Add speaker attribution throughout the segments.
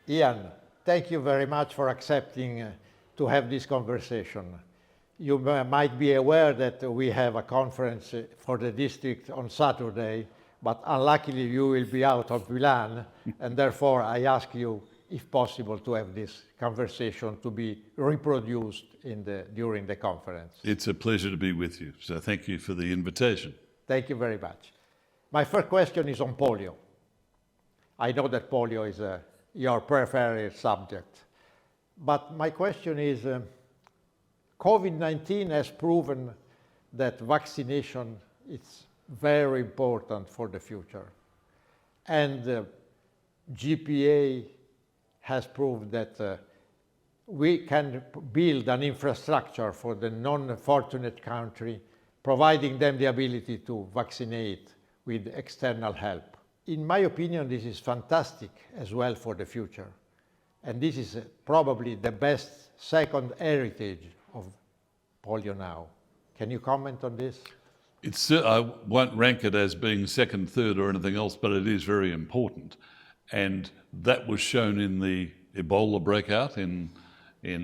Speaker 1: Ian, thank you very much for accepting to have this conversation. You might be aware that we have a conference for the district on Saturday, but unluckily you will be out of Milan, and therefore I ask you, if possible, to have this conversation to be reproduced during the conference.
Speaker 2: It's a pleasure to be with you, so thank you for the invitation.
Speaker 1: Thank you very much. My first question is on polio. I know that polio is your preferred subject, but my question is, COVID-19 has proven that vaccination is very important for the future. And GPA has proved that we can build an infrastructure for the non-fortunate country, providing them the ability to vaccinate with external help. In my opinion, this is fantastic as well for the future. And this is probably the best second heritage of polio now. Can you comment on this?
Speaker 2: I won't rank it as being second, third or anything else, but it is very important. And that was shown in the Ebola breakout in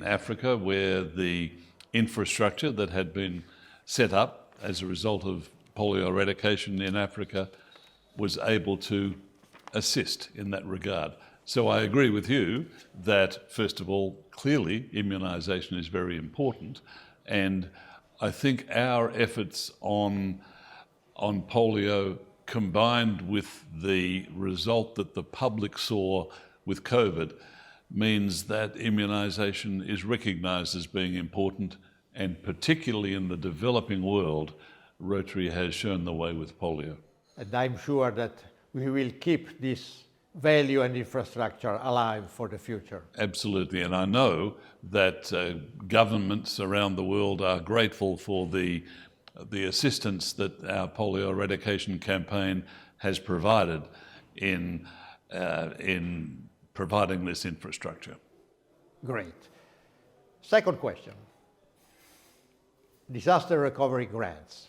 Speaker 2: Africa, where the infrastructure that had been set up as a result of polio eradication in Africa was able to assist in that regard. So I agree with you that, first of all, clearly immunisation is very important. And I think our efforts on polio, combined with the result that the public saw with COVID, means that immunisation is recognised as being important, and particularly in the developing world, Rotary has shown the way with polio.
Speaker 1: And I'm sure that we will keep this value and infrastructure alive for the future.
Speaker 2: Absolutely, and I know that governments around the world are grateful for the assistance that our polio eradication campaign has provided in providing this infrastructure.
Speaker 1: Great. Second question. Disaster recovery grants.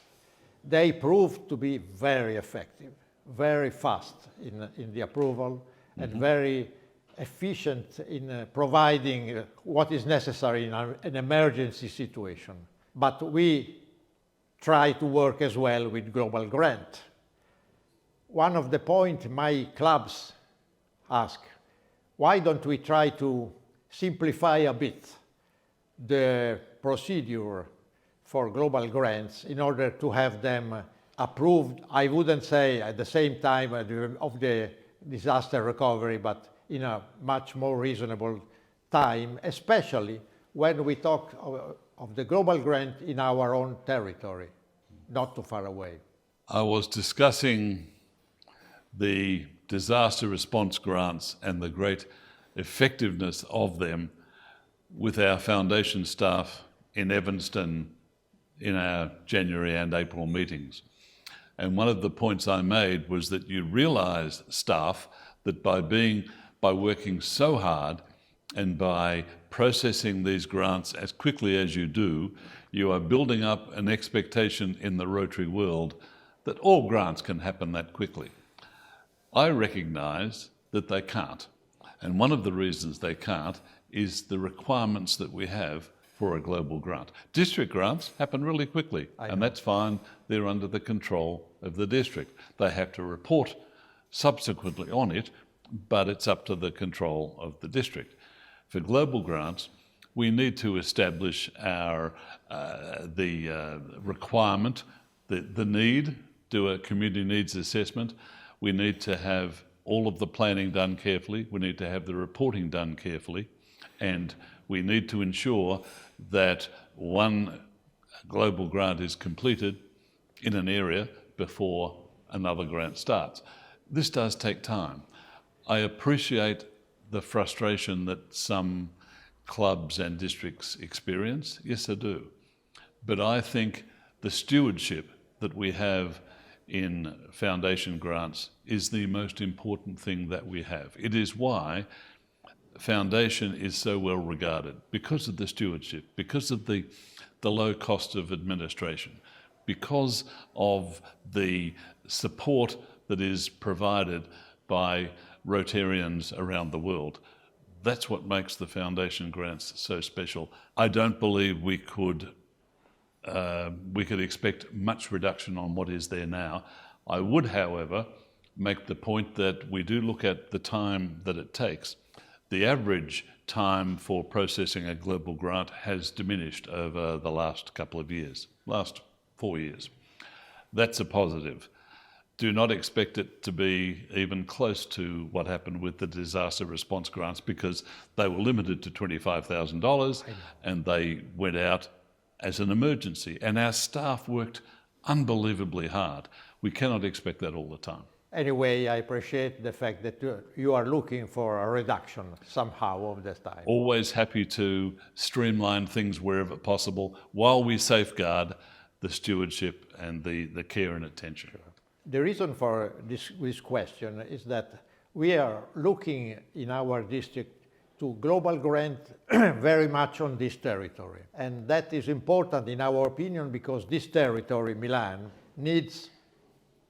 Speaker 1: They proved to be very effective, very fast in the approval, and very efficient in providing what is necessary in an emergency situation. But we try to work as well with global grant. One of the points my clubs ask, why don't we try to simplify a bit the procedure for global grants in order to have them approved, I wouldn't say at the same time of the disaster recovery, but in a much more reasonable time, especially when we talk of the global grant in our own territory, not too far away.
Speaker 2: I was discussing the disaster response grants and the great effectiveness of them with our foundation staff in Evanston in our January and April meetings. And one of the points I made was that you realise, staff, that by working so hard and by processing these grants as quickly as you do, you are building up an expectation in the Rotary world that all grants can happen that quickly. I recognise that they can't. And one of the reasons they can't is the requirements that we have for a global grant. District grants happen really quickly, and that's fine. They're under the control of the district. They have to report subsequently on it, but it's up to the control of the district. For global grants, we need to establish the requirement, the need, do a community needs assessment. We need to have all of the planning done carefully. We need to have the reporting done carefully, and we need to ensure that one global grant is completed in an area before another grant starts. This does take time. I appreciate the frustration that some clubs and districts experience. Yes, I do. But I think the stewardship that we have in foundation grants is the most important thing that we have. It is why foundation is so well regarded, because of the stewardship, because of the low cost of administration, because of the support that is provided by Rotarians around the world. That's what makes the foundation grants so special. I don't believe we could expect much reduction on what is there now. I would, however, make the point that we do look at the time that it takes. The average time for processing a global grant has diminished over the last couple of years, last 4 years. That's a positive. Do not expect it to be even close to what happened with the disaster response grants, because they were limited to $25,000 and they went out as an emergency. And our staff worked unbelievably hard. We cannot expect that all the time.
Speaker 1: Anyway, I appreciate the fact that you are looking for a reduction somehow of this time.
Speaker 2: Always happy to streamline things wherever possible while we safeguard the stewardship and the care and attention.
Speaker 1: The reason for this question is that we are looking in our district to global grant very much on this territory. And that is important in our opinion because this territory, Milan, needs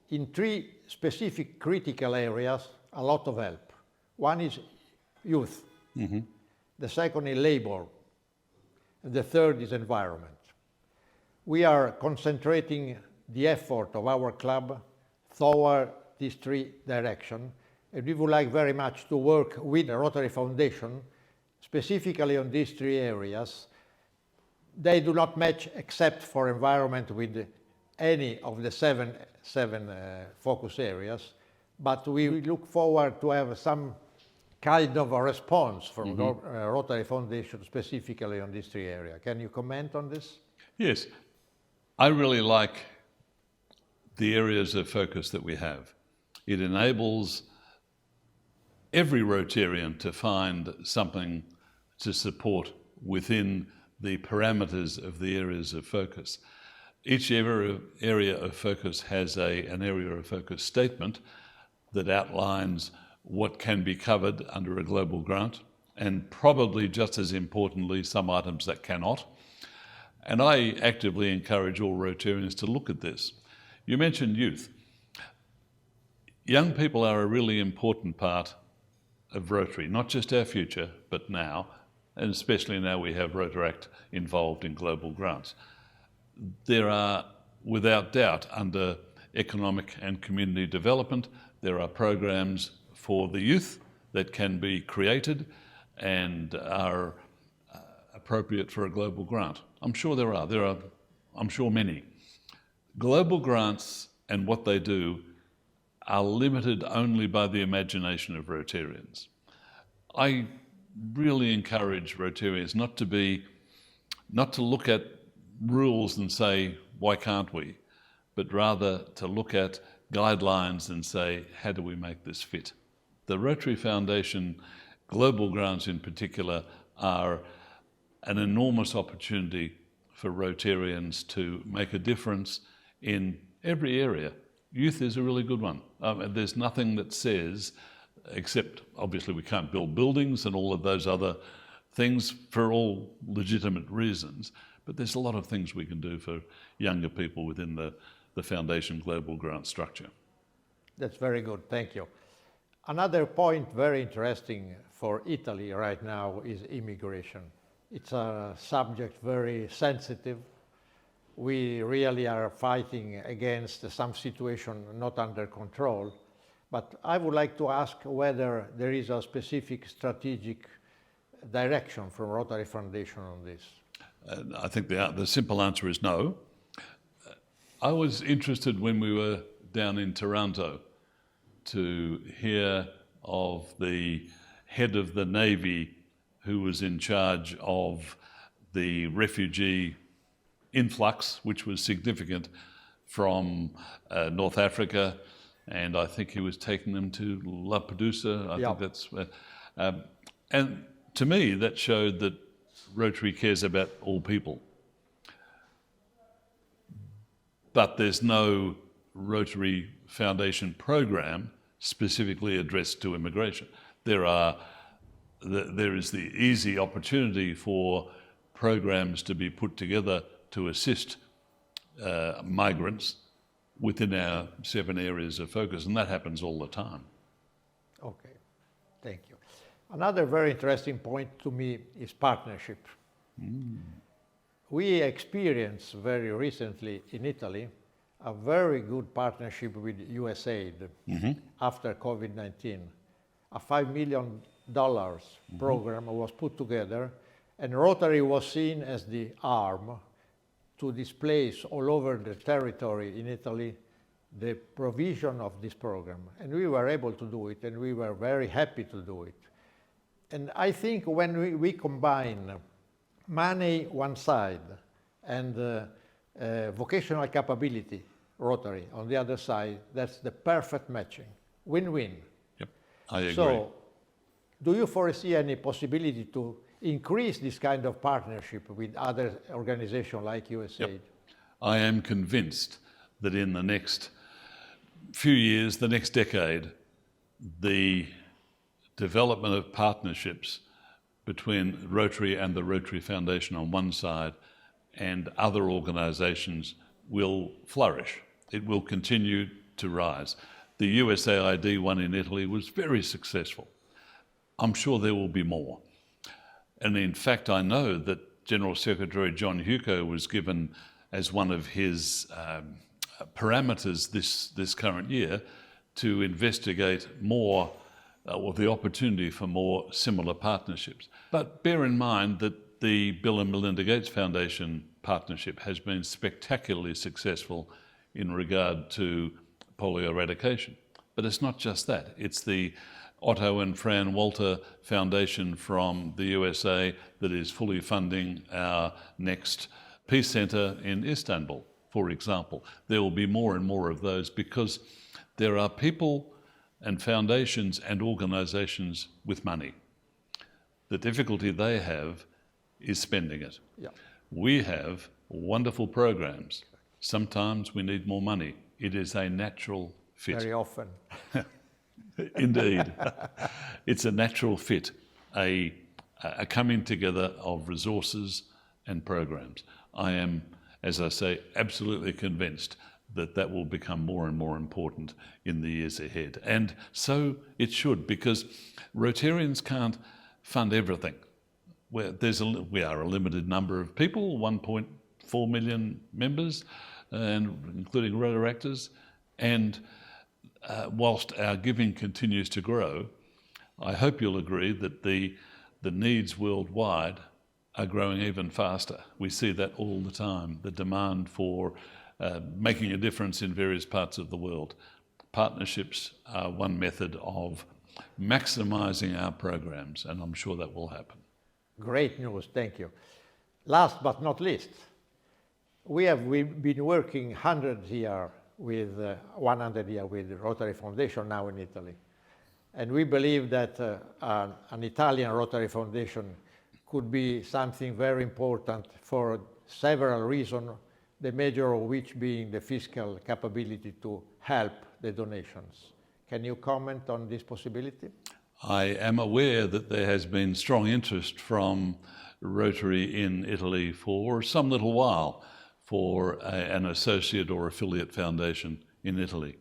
Speaker 1: in 3 specific critical areas a lot of help. One is youth, the second is labor, and the third is environment. We are concentrating the effort of our club toward these 3 directions, and we would like very much to work with the Rotary Foundation, specifically on these 3 areas. They do not match except for environment with any of the seven focus areas, but we look forward to have some kind of a response from the Rotary Foundation specifically on these 3 areas. Can you comment on this?
Speaker 2: Yes, I really like the areas of focus that we have. It enables every Rotarian to find something to support within the parameters of the areas of focus. Each area of focus has an area of focus statement that outlines what can be covered under a global grant, and probably just as importantly, some items that cannot. And I actively encourage all Rotarians to look at this. You mentioned youth. Young people are a really important part of Rotary, not just our future, but now, and especially now we have Rotaract involved in global grants. There are, without doubt, under economic and community development, there are programs for the youth that can be created and are appropriate for a global grant. I'm sure there are, I'm sure many. Global grants and what they do are limited only by the imagination of Rotarians. I really encourage Rotarians not to look at rules and say, why can't we? But rather to look at guidelines and say, how do we make this fit? The Rotary Foundation global grants in particular are an enormous opportunity for Rotarians to make a difference in every area. Youth is a really good one. There's nothing that says, except obviously we can't build buildings and all of those other things for all legitimate reasons, but there's a lot of things we can do for younger people within the Foundation Global Grant structure.
Speaker 1: That's very good, thank you. Another point very interesting for Italy right now is immigration. It's a subject very sensitive. We really are fighting against some situation not under control. But I would like to ask whether there is a specific strategic direction from Rotary Foundation on this.
Speaker 2: I think the simple answer is no. I was interested when we were down in Toronto to hear of the head of the Navy who was in charge of the refugee influx, which was significant from North Africa, and I think he was taking them to Lampedusa. I think that's and to me that showed that Rotary cares about all people. But there's no Rotary Foundation program specifically addressed to immigration. There is the easy opportunity for programs to be put together to assist migrants within our 7 areas of focus, and that happens all the time.
Speaker 1: Okay, thank you. Another very interesting point to me is partnership. We experienced very recently in Italy a very good partnership with USAID after COVID-19. A $5 million program was put together, and Rotary was seen as the arm to displace all over the territory in Italy the provision of this program. And we were able to do it, and we were very happy to do it. And I think when we combine money one side and vocational capability, Rotary, on the other side, that's the perfect matching. Win-win.
Speaker 2: Yep, I agree.
Speaker 1: So, do you foresee any possibility to increase this kind of partnership with other organizations like USAID?
Speaker 2: Yep. I am convinced that in the next few years, the next decade, the development of partnerships between Rotary and the Rotary Foundation on one side and other organisations will flourish. It will continue to rise. The USAID one in Italy was very successful. I'm sure there will be more. And in fact, I know that General Secretary John Hugo was given as one of his parameters this current year to investigate more or the opportunity for more similar partnerships. But bear in mind that the Bill and Melinda Gates Foundation partnership has been spectacularly successful in regard to polio eradication. But it's not just that. It's the Otto and Fran Walter Foundation from the USA that is fully funding our next peace centre in Istanbul, for example. There will be more and more of those because there are people and foundations and organisations with money. The difficulty they have is spending it.
Speaker 1: Yeah.
Speaker 2: We have wonderful programs. Sometimes we need more money. It is a natural fit.
Speaker 1: Very often.
Speaker 2: Indeed. It's a natural fit, a coming together of resources and programs. I am, as I say, absolutely convinced that that will become more and more important in the years ahead. And so it should, because Rotarians can't fund everything. We are a limited number of people, 1.4 million members, and including Rotaractors. And whilst our giving continues to grow, I hope you'll agree that the needs worldwide are growing even faster. We see that all the time, the demand for making a difference in various parts of the world. Partnerships are one method of maximising our programs, and I'm sure that will happen.
Speaker 1: Great news, thank you. Last but not least, we've been working 100 years with the Rotary Foundation now in Italy. And we believe that an Italian Rotary Foundation could be something very important for several reasons, the major of which being the fiscal capability to help the donations. Can you comment on this possibility?
Speaker 2: I am aware that there has been strong interest from Rotary in Italy for some little while for an associate or affiliate foundation in Italy.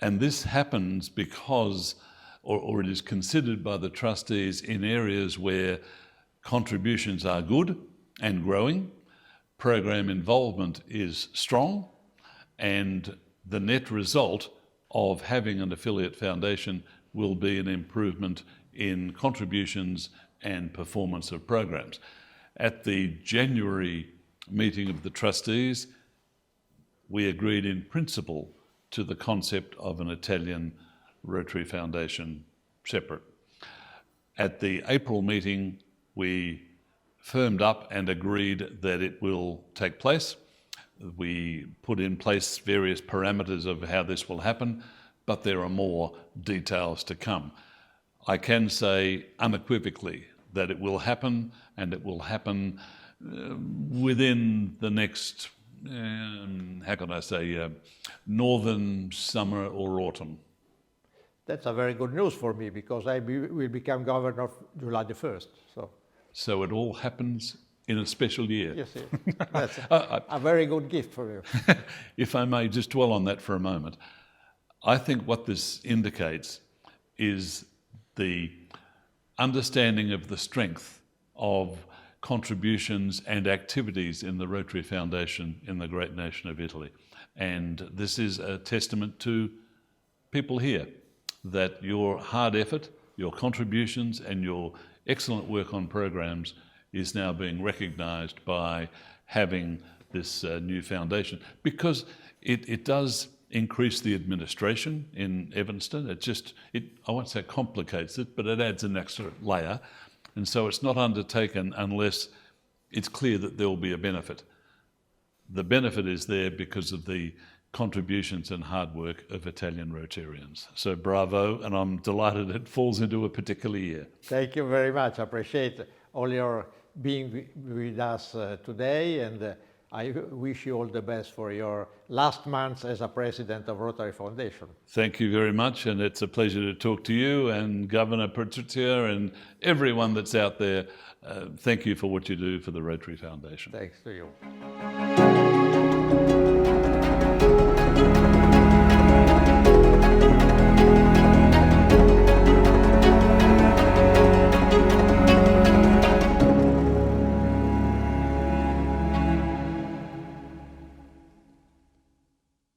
Speaker 2: And this happens because, or it is considered by the trustees in areas where contributions are good and growing, program involvement is strong, and the net result of having an affiliate foundation will be an improvement in contributions and performance of programs. At the January meeting of the trustees, we agreed in principle to the concept of an Italian Rotary Foundation separate. At the April meeting, we firmed up and agreed that it will take place. We put in place various parameters of how this will happen, but there are more details to come. I can say unequivocally that it will happen, and it will happen within the next, northern summer or autumn.
Speaker 1: That's a very good news for me, because I will become governor July the 1st.
Speaker 2: So it all happens in a special year.
Speaker 1: Yes, that's a very good gift for you.
Speaker 2: If I may just dwell on that for a moment. I think what this indicates is the understanding of the strength of contributions and activities in the Rotary Foundation in the great nation of Italy. And this is a testament to people here, that your hard effort, your contributions and your excellent work on programs is now being recognised by having this new foundation, because it does increase the administration in Evanston. I won't say complicates it, but it adds an extra layer. And so it's not undertaken unless it's clear that there will be a benefit. The benefit is there because of the contributions and hard work of Italian Rotarians. So bravo, and I'm delighted it falls into a particular year.
Speaker 1: Thank you very much. I appreciate all your being with us today, and I wish you all the best for your last months as a president of Rotary Foundation.
Speaker 2: Thank you very much, and it's a pleasure to talk to you and Governor Patrizia and everyone that's out there. Thank you for what you do for the Rotary Foundation.
Speaker 1: Thanks to you.